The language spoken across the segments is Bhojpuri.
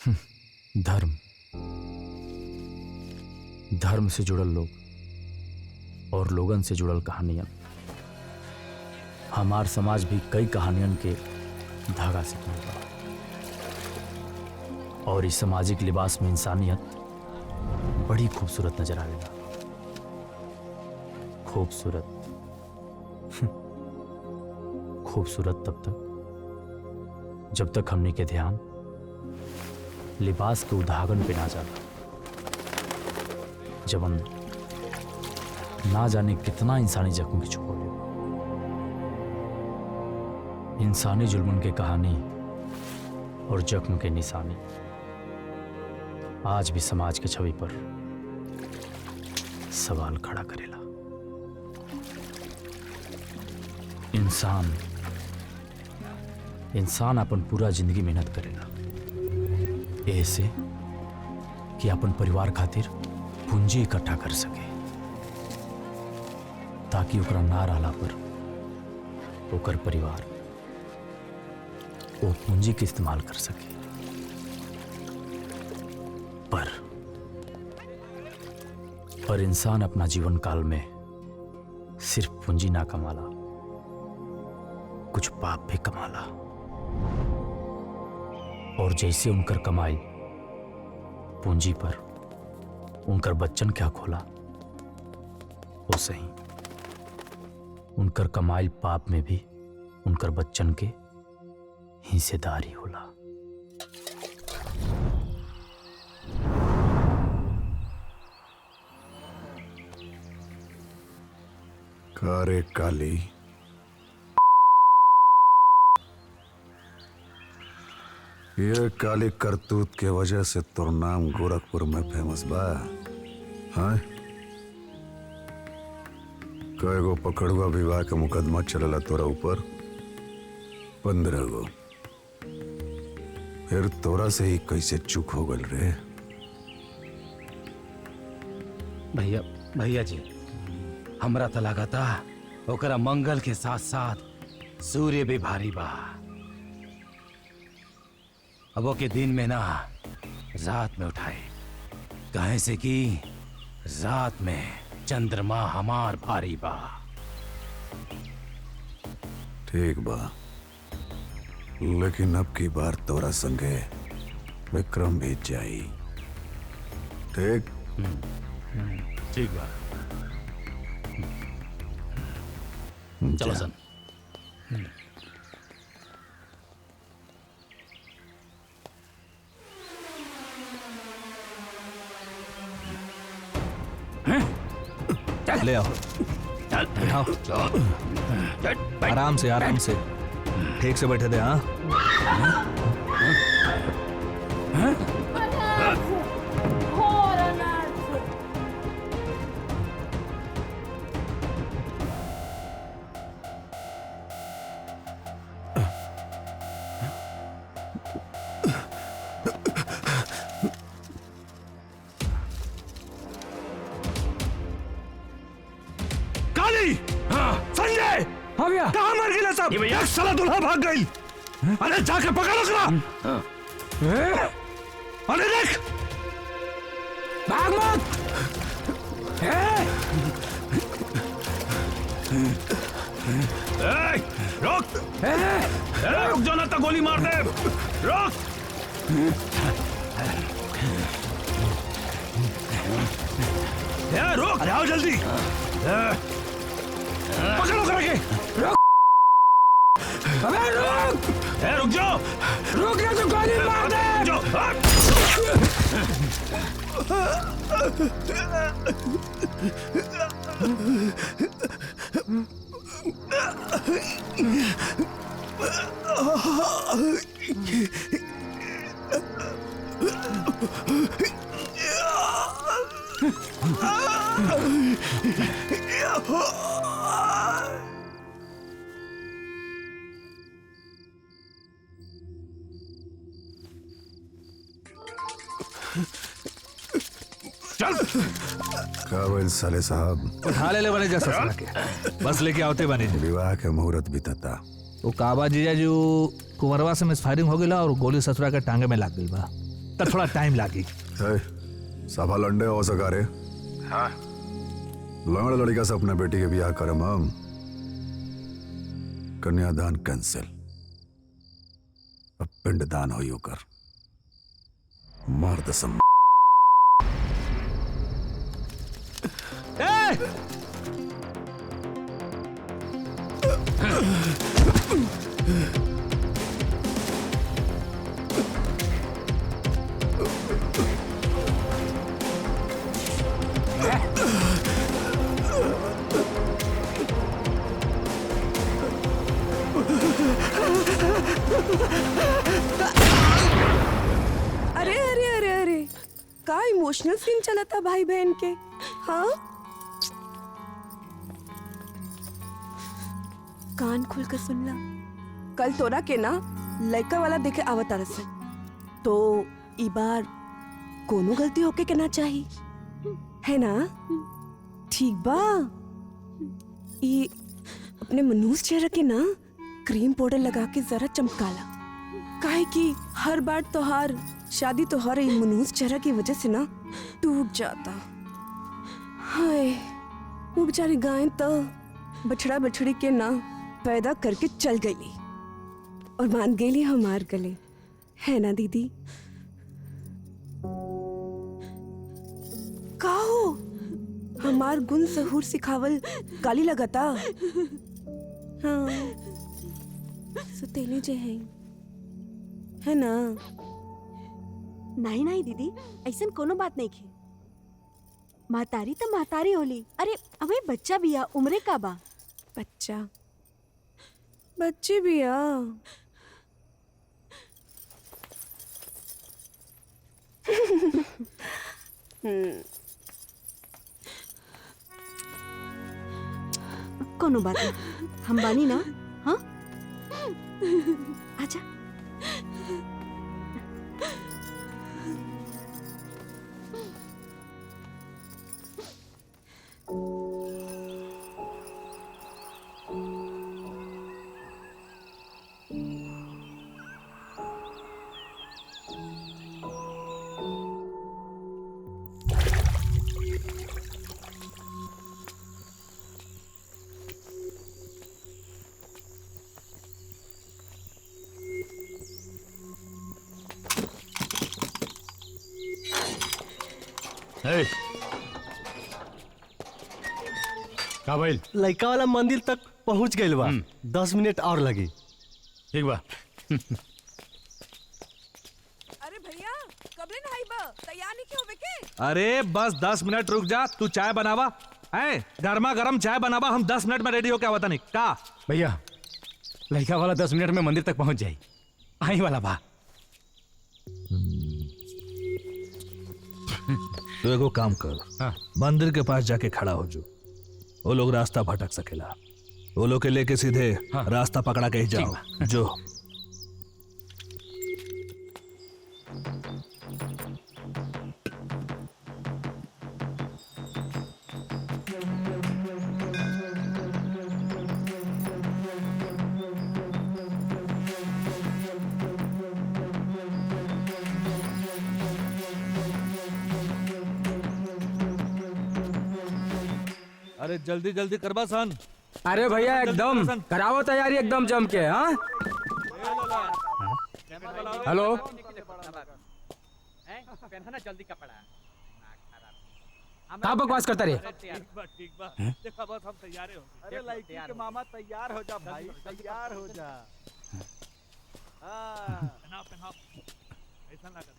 धर्म धर्म से जुड़ल लोग और लोगन से जुड़ल कहानियन। हमार समाज भी कई कहानियन के धागा से जुड़ल बा और इस सामाजिक लिबास में इंसानियत बड़ी खूबसूरत नजर आवेला। खूबसूरत खूबसूरत तब तक जब तक हमने के ध्यान लिबास के उदाहरण पे ना जाता। जब हम ना जाने कितना इंसानी जख्म की छुपौले, इंसानी जुल्मन के कहानी और जख्म के निशानी आज भी समाज के छवि पर सवाल खड़ा करेला। इंसान अपन पूरा जिंदगी मेहनत करेला ऐसे कि अपन परिवार खातिर पूंजी इकट्ठा कर सके, ताकि ओकरा ना रहला पर ओकर परिवार वो पूंजी के इस्तेमाल कर सके। पर इंसान अपना जीवन काल में सिर्फ पूंजी ना कमाला, कुछ पाप भी कमाला। और जैसे उनकर कमाई पूंजी पर उनकर बच्चन क्या खोला, वो सही उनकर कमाई पाप में भी उनकर बच्चन के हिस्सेदारी होला। कारे काली, ये काली करतूत के वजह से तोर नाम गोरखपुर में फेमस बा। हाँ, कई गो पकड़ुआ विवाह का मुकदमा चलला तोरा ऊपर, 15 गो। फिर तोरा से ही कैसे चूक हो गल रे? भैया जी, हमरा त लागता ओकरा मंगल के साथ साथ सूर्य भी भारी बा। अब के दिन में ना रात में उठाए, कहे से कि रात में चंद्रमा हमार भारी बा। ठीक बा, लेकिन अब की बार तोरा संगे विक्रम भी जाई। ठीक? ठीक बा, चलो सन। ले आओ, बैठाओ। आराम से ठीक से बैठे थे। हाँ, संजय, हाँ भैया, कहाँ मर गया सब? एक साला दूल्हा भाग गई। अरे जाके पकड़ो उसका। अरे देख, भाग मत। रोक, रुक जो ना तो गोली मार दे। रोक। रोक, अरे आओ जल्दी। पकड़ो करके। रुक, अबे रुक, रुक जाओ, रुक ना तो गोली मार दे। काबिल साले साहब, उठा ले बने जा ससुरा के, बस लेके आवते बने। विवाह के मुहूर्त भी तता। वो काबा जीजा जो कुंवरवा से मिसफायरिंग हो गया और गोली ससुरा के टांगे में लाग गई बा। तो थोड़ा टाइम लागी। ए, सभा लंडे हो सका रे। हाँ लंगड़ लड़का से अपने बेटी के ब्याह करम हम। कन्यादान कैंसिल, अब पिंडदान हो यू कर। मर्द सम अरे अरे अरे अरे का इमोशनल सीन चला था भाई बहन के। हाँ कान खुल कर सुन ला। कल तोरा के ना लड़का वाला देखे आवता रस तो ई बार कोनो गलती होके के ना चाहिए है ना। ठीक बा ई अपने मनूस चेहरा के ना क्रीम पाउडर लगा के जरा चमकाला। काहे कि हर बार तोहार शादी तोहार मनूस चेहरा की वजह से ना टूट जाता। हाय वो बेचारी गाय तो बछड़ा बछड़ी के ना पैदा करके चल गई और मान गई हमार गले, है ना दीदी। का हो हमार गुण सहूर सिखावल गाली लगाता। हाँ सुतेली जे है ना। नहीं नहीं दीदी ऐसा कोनो बात नहीं खे। महतारी तो महतारी होली। अरे अबे बच्चा भी आ, उम्रे का बा। बच्चा बच्चे भी आ। कोनो बात नहीं, हम बानी ना। हाँ आजा। का भइल? लड़का वाला मंदिर तक पहुंच गए बा। 10 मिनट और लगी। ठीक बा। अरे भैया कबले नहाई बा तैयार नहीं के होवे के। अरे बस 10 मिनट रुक जा, तू चाय बनावा है, गर्मा गर्म चाय बनावा, हम 10 मिनट में रेडी होके आवता नहीं का। भैया लड़का वाला 10 मिनट में मंदिर तक पहुंच जाई। आई वाला बा। तू एगो काम कर, हाँ। मंदिर के पास जाके खड़ा हो जो, वो लोग रास्ता भटक सकेला, वो लोग के लेके सीधे हाँ। रास्ता पकड़ा के ही जाओ जो। अरे जल्दी जल्दी करबा सन। अरे भैया एकदम कराओ तैयारी एकदम जम के। हाँ हेलो का बकवास करता रे। अरे लड़की के मामा तैयार हो जा भाई, तैयार हो जा।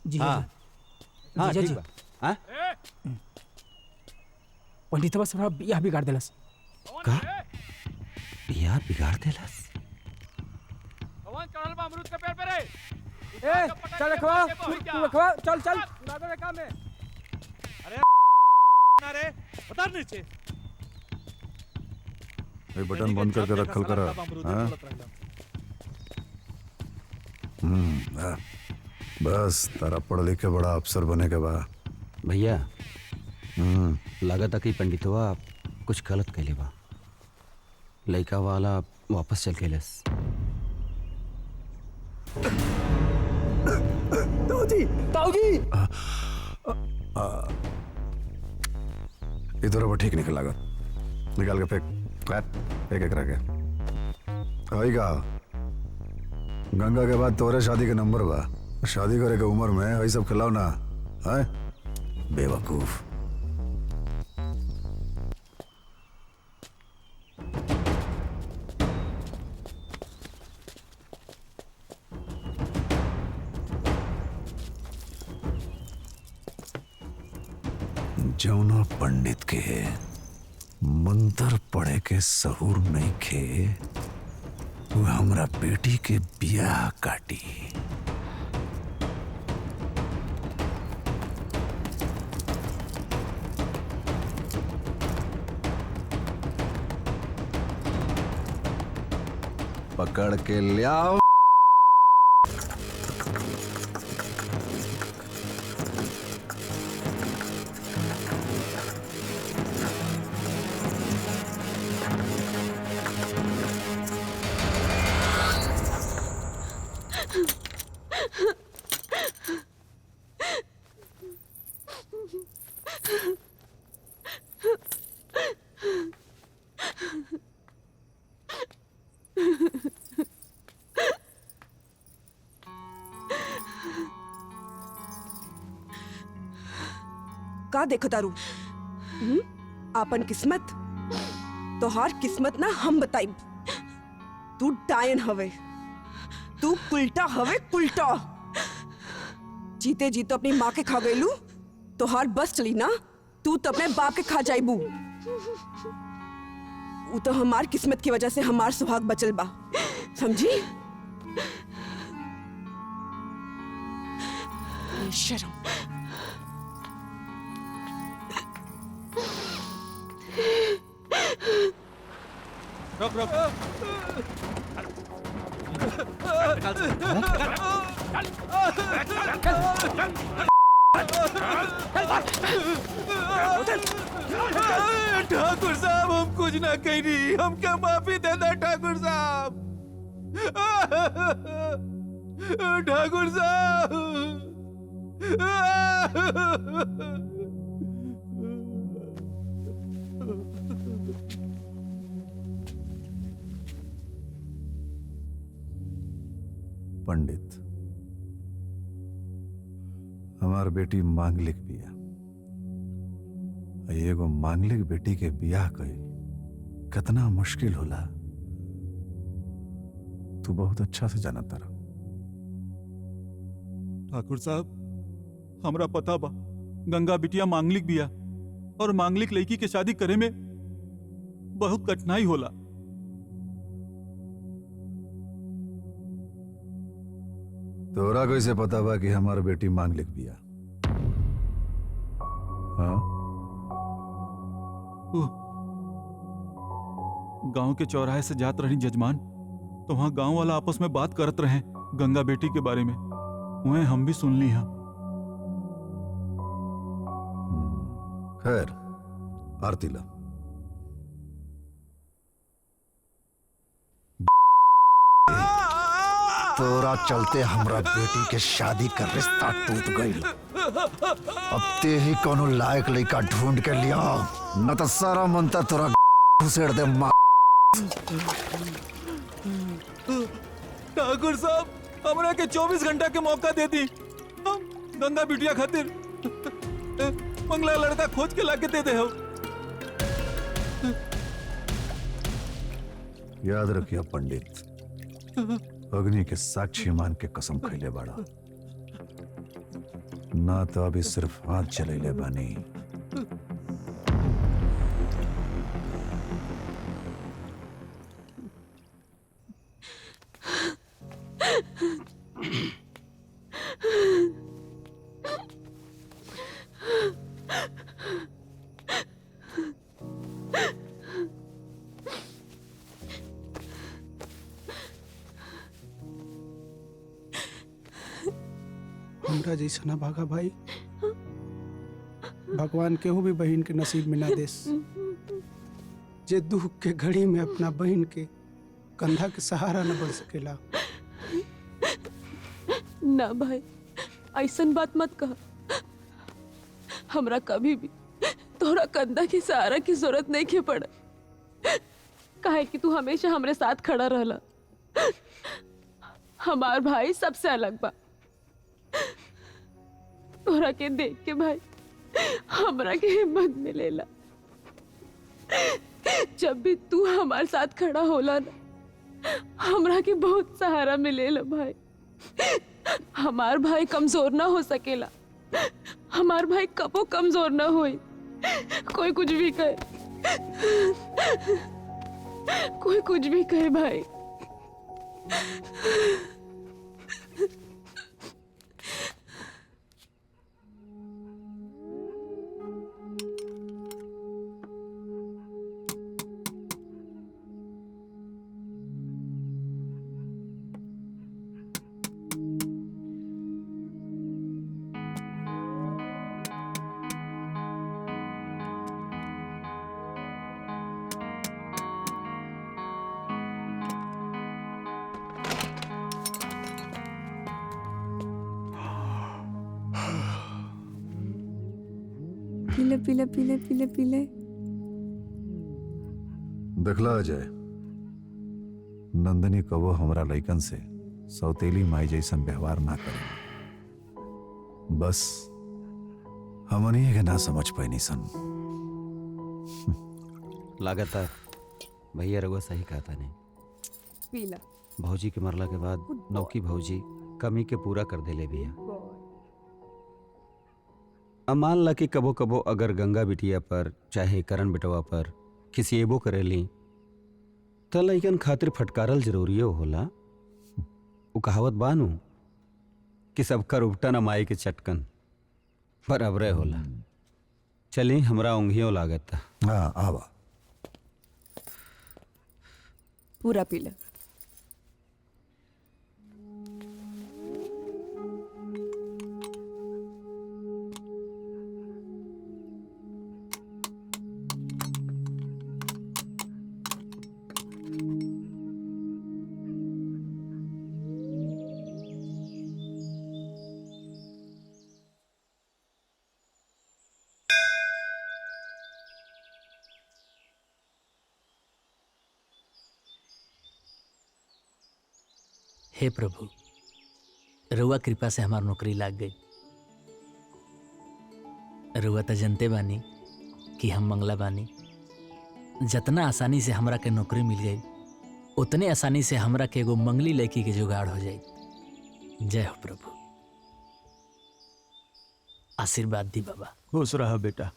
जी हाँ हाँ जीजा ठीक जी। बा। हाँ पंडित बस बियाह बिगाड़ देलस। का बियाह बिगाड़ देलस। ए चल रखवा रखवा चल चल लागो रे काम में। ये बटन बंद करके रखल करा। हाँ? हाँ। बस तारा पढ़ लिख के बड़ा अफसर बने के बा। भैया लागत कि पंडितवा कुछ गलत कैले बा। लड़का वाला वापस चल के लेस। तो ताऊजी ताऊजी इधर अब ठीक निकल लगा निकाल के फेंक एक रह गया वही का गंगा के बाद तोरे शादी के नंबर बा शादी करे के उम्र में वही सब खिलाओ ना है बेवकूफ जौना पंडित के मंत्र पढ़े के सहूर नहीं खे वो हमरा बेटी के बियाह काटी पकड़ के लियाओ का देखो तारू आपन किस्मत तोहार किस्मत ना हम बताई तू डायन हवे तू कुल्टा हवे कुल्टा जीते जी तो अपनी माँ के खा गईलू तोहार बस चली ना तू तो अपने बाप के खा जाइबू वो तो हमार किस्मत की वजह से हमार सुहाग बचल बा समझी शर्म रुक रुक ठाकुर साहब हम कुछ ना कह रही हमका माफी दे दे ठाकुर साहब ठाकुर साहब पंडित हमार बेटी मांगलिक बिया एगो मांगलिक बेटी के बियाह कइल कितना मुश्किल होला तू बहुत अच्छा से जाना तारा ठाकुर साहब हमरा पता बा गंगा बिटिया मांगलिक बिया और मांगलिक लड़की के शादी करे में बहुत कठिनाई होला तोरा कैसे पता बा कि हमार बेटी मांगलिक बिया हाँ गांव के चौराहे से जात रही जजमान तो वहां गांव वाला आपस में बात करत रहे गंगा बेटी के बारे में वह हम भी सुन ली हाँ खैर आरती ला तोरा चलते हमरा बेटी के शादी का रिश्ता टूट गई अब ते ही कोनो लायक लड़का ढूंढ के लिया न तो सारा मनता तोरा घुसेड़ दे माँ ठाकुर साहब हमरा के 24 घंटा के मौका दे दी हम गंगा बिटिया खातिर मंगला लड़का खोज के लाके दे दे हो याद रखिया पंडित अग्नि के साक्षी मान के कसम खैले बाड़ा ना तो अभी सिर्फ हाथ चलेले बानी हमरा जैसा ना भागा भाई भगवान केहू भी बहन के नसीब में ना देस जे दुख के घड़ी में अपना बहन के कंधा के सहारा न बन सकेला ना भाई ऐसन बात मत कह। हमरा कभी भी तोरा कंधा के सहारा की जरूरत नहीं के पड़ा, काहे कि तू हमेशा हमरे साथ खड़ा रहला। हमार भाई सबसे अलग बा। तोरा के देख के भाई हमरा के हिम्मत मिलेला। जब भी तू हमारे साथ खड़ा होला ना, हमरा के बहुत सहारा मिलेला भाई। हमार भाई कमजोर ना हो सकेला, हमार भाई कबो कमजोर ना होई। कोई कुछ भी कहे, कोई कुछ भी कहे भाई। पीले पीले पीले पीले पीले। देखला अजय, नंदनी कबो हमरा लइकन से सौतेली माई जैसन व्यवहार ना करे। बस हमनी के ना समझ पैनी सन। लागत है भैया रघुआ सही कहता नहीं। पीला। भौजी के मरला के बाद नौकी भौजी कमी के पूरा कर देले भैया। अब मान ला कि कबो कबो अगर गंगा बिटिया पर चाहे करण बिटवा पर किसी एबो करेली तो लइकन खातिर फटकारल जरूरी होला। वो कहावत बानू कि सबका रुपटा न माई के चटकन बराबरे होला। चली हमरा उंगियों लागत। हाँ आवा। पूरा पीला। हे प्रभु, रउआ कृपा से हमार नौकरी लाग गई। रउआ तो जनते बानी कि हम मंगला बानी। जितना आसानी से हमरा के नौकरी मिल गई, उतने आसानी से हमरा के एगो मंगली लड़की के जुगाड़ हो जाए। जय हो प्रभु, आशीर्वाद दी बाबा। खुश रहा बेटा।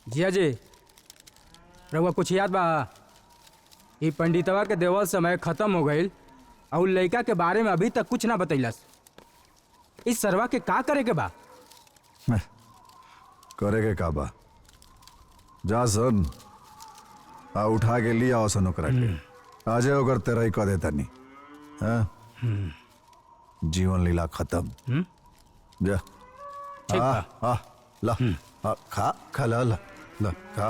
जिया जी, रउआ कुछ याद बा? ई पंडितवा के देवल समय खत्म हो गईल और लड़का के बारे में अभी तक कुछ ना बतैलस। इस सरवा के का करे के बा? करे के का बा? जा सन आ उठा के लिया आओ सन ओकरा के। आजे ओकर तेरा ही कह देता नहीं। हाँ? जीवन लीला खत्म। जा आ ला खा खा ला ला ला खा।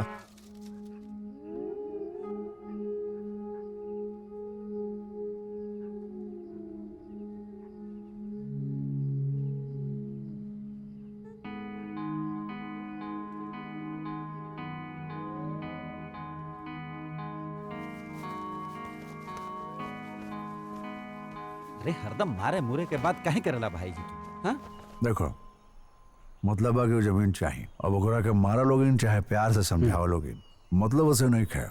अरे हरदम मारे मुरे के बाद काहे करेला भाई जी तू? हाँ? देखो मतलब है कि वो जमीन चाहिए। अब ओकरा के मारा लोगिन चाहे प्यार से समझाओ लोगिन, मतलब उसे नहीं खे।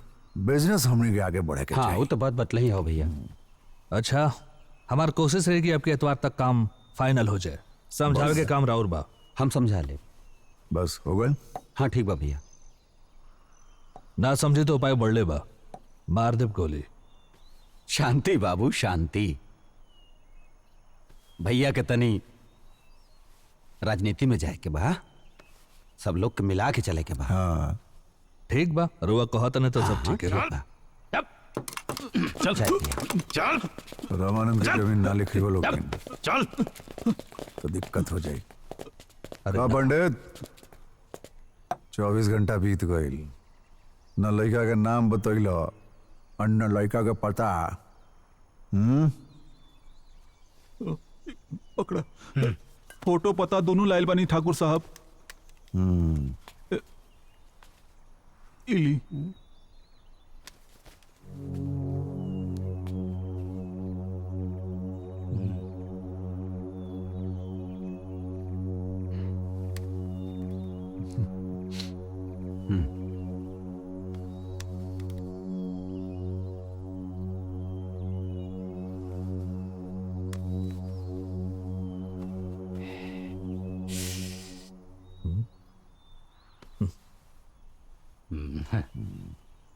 बिजनेस हमने के आगे बढ़े के हाँ, वो तो बात बतला ही हो भैया। अच्छा, हमारी कोशिश रहेगी आपके एतवार तक काम फाइनल हो जाए। समझावे के काम राउर बा। हम समझा ले। बस हो गए? हाँ ठीक बा भैया। ना समझे तो उपाय बढ़ले बा, मार देव गोली। शांति बाबू शांति। भैया के तनी राजनीति में जाए के बा, सब लोग के मिला के चले के बा। हाँ ठीक बा, रुआ कहत नहीं तो सब ठीक है। चल चल रामानंद की जमीन ना लिखी हो लोग चल तो दिक्कत हो जाएगी। पंडित 24 घंटा बीत गईल, न लड़का के नाम बतैल और न लड़का के पता। पकड़ा। फोटो पता दोनों लाइल बानी ठाकुर साहब। इली।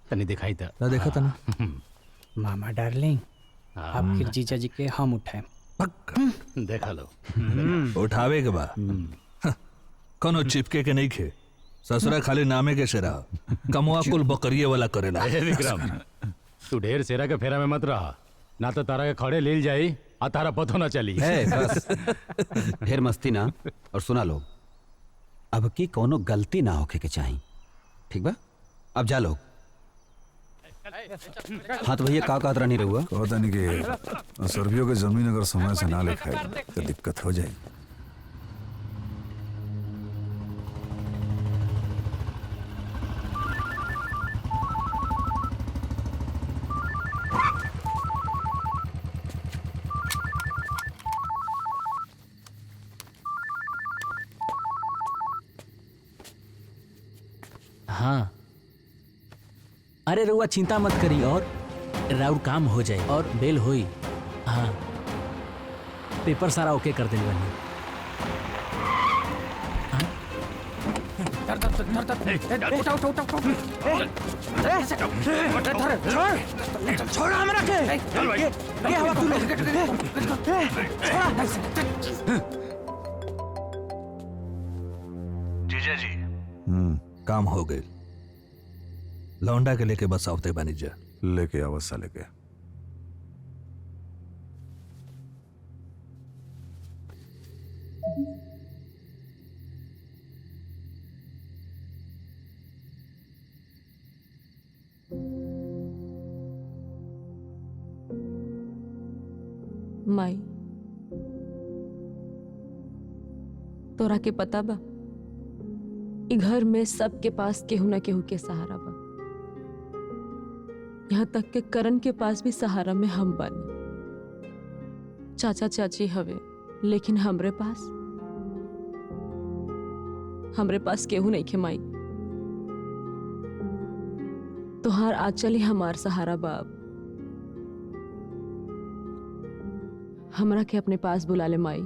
तनी दिखाई था ना देखा था ना। मामा डार्लिंग, अब फिर जीजा जी के हम उठाए। देखा लो। उठावे के बाद कोनो चिपके के नहीं खे, ससुरा खाली नामे के शेरा, कमुआ कुल बकरिए वाला करेला। ए विक्रम, तू ढेर सेरा के फेरा में मत रहा, ना तो तारा के खड़े लील जाई आ तारा पतो ना चली। बस ढेर मस्ती ना। और सुना लोग, अब की कोनो गलती ना होके के चाहिए, ठीक बा? अब जा लोग। हाँ तो भैया का कहत रहनी रहुआ? कहता नहीं कि सर्वियों के जमीन अगर समय से ना लिखाई तो दिक्कत हो जाए। हाँ, अरे रउआ चिंता मत करी और राउर काम हो जाए और बेल होई। हाँ, पेपर सारा ओके कर दिल बनी। छोड़ हमरा के हवा तू जीजा जी, काम हो गए। लौंडा के लेके बस आवते बनी जा। लेके अवस्था लेके। माई, तोरा के पता बा, इ घर में सबके पास केहू न केहू के सहारा बा। यहाँ तक के करण के पास भी सहारा में हम बानी। चाचा चाची हवे, लेकिन हमरे पास केहू नहीं खे माई। तोहार आंचल ही हमार सहारा बाब। हमरा के अपने पास बुला ले माई,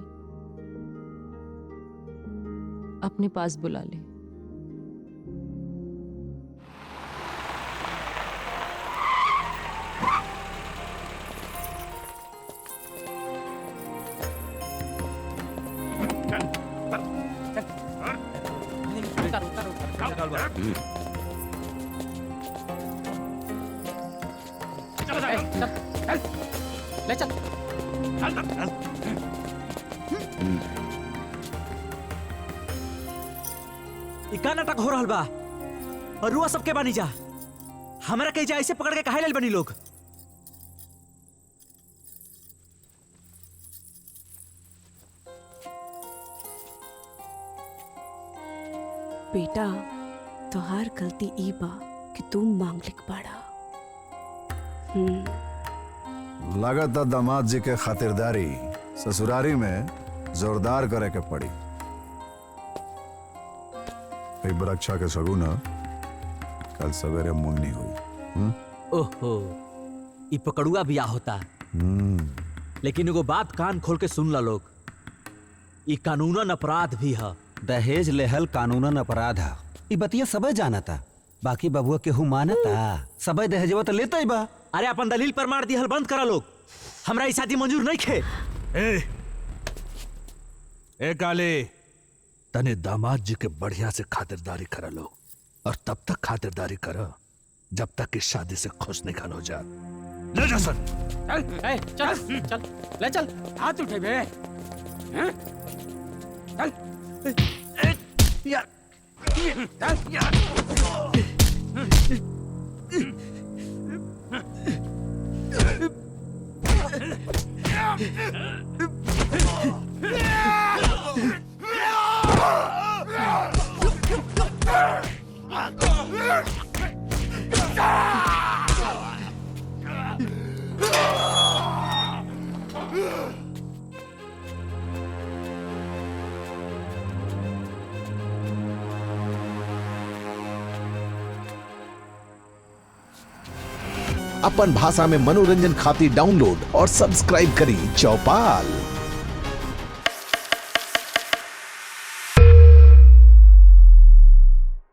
अपने पास बुला ले। ले चल। इका नाटक हो रहल बा और रुआ सबके बानी जा। हमरा कहीं जा ऐसे पकड़ के काहे लेल बनी लोग? बेटा, तोहार गलती ई बा कि तू मांगलिक बाड़ा। लागत दामाद जी के खातिरदारी ससुरारी में जोरदार करे के पड़ी। बरक्षा के सगुन कल सवेरे मंगनी हुई। ओहो, ई पकड़ुआ बिया होता। लेकिन एगो बात कान खोल के सुन ला लोग, ई कानूनन अपराध भी है। दहेज लेहल कानूनन अपराध है, ई बतिया सबे जानता। बाकी बबुआ केहू मानता? सबे दहेजवा तो लेता ही बा। अरे अपन दलील प्रमाण दिहल बंद करा लोग। हमरा ई शादी मंजूर नहीं खे। ए काले, तने दामाद जी के बढ़िया से खातिरदारी करा लो, और तब तक खातिरदारी करो जब तक इस शादी से खुश निकल हो जा। ले जा सन। चल चल ले चल, हाथ उठे बे। चल यार, अपन भाषा में मनोरंजन खातिर डाउनलोड और सब्सक्राइब करी चौपाल।